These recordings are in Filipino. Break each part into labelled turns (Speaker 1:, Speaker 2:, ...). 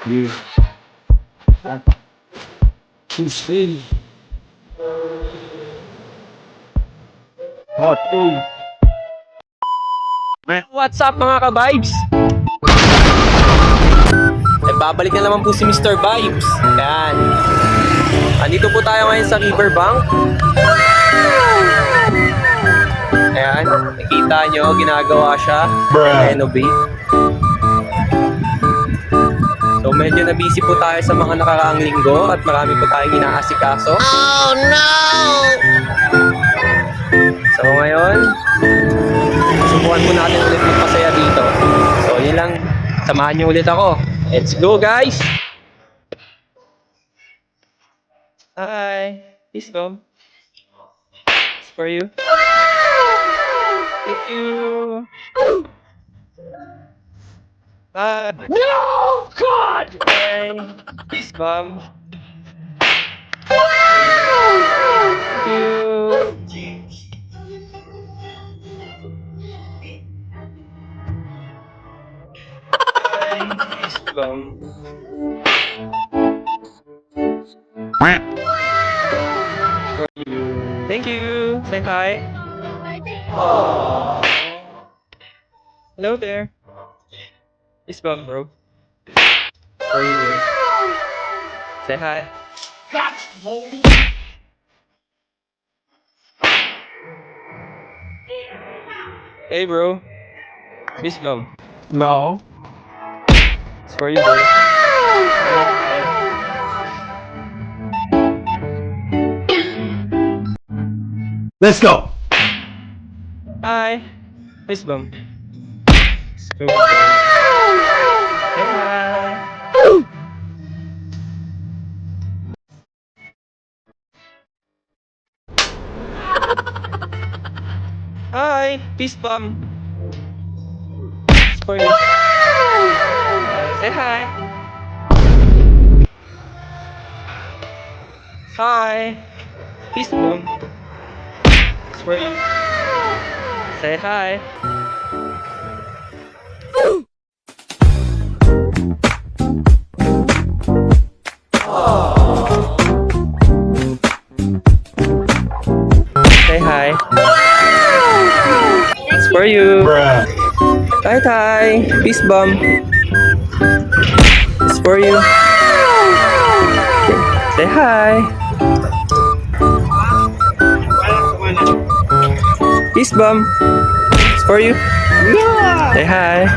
Speaker 1: Yeah. Tuesday. Hot day.
Speaker 2: What's up mga ka-vibes? Babalik na naman po si Mr. Vibes. Ayan. Andito po tayo ngayon sa Riverbank. Ayan. Nakita nyo, ginagawa siya. Renovate. So medyo na busy po tayo sa mga nakaraang linggo at marami po tayong inaasikaso. Oh no! So ngayon, subukan po natin ulit magpasaya dito. So yun lang, samahan nyo ulit ako. Let's go guys! Hi! Please come. It's for you. Thank you! No! God! Hi! Please come. Thank you! Please come. Thank you. Say hi. Hello there. It's Bum, bro. How are you doing? Say hi. Hey, bro. Miss Bum.
Speaker 1: No.
Speaker 2: It's for you, bro.
Speaker 1: Let's go.
Speaker 2: Hi. Miss Bum. It's for you, bro. Say hi. Hi. Peace Bum. It's for you. Say hi. Hi. Peace Bum. It's for you. Say hi. Say hi. It's for you.
Speaker 1: Bruh.
Speaker 2: Hi, hi. Peace Bum. It's for you. Say hi. Peace Bum. It's for you. Say hi.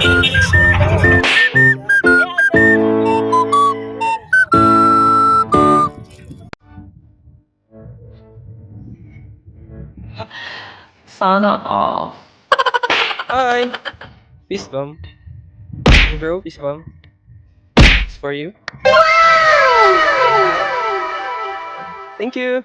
Speaker 3: Sana all.
Speaker 2: Hi. Peace Bum. Bro, Peace Bum. It's for you. Thank you.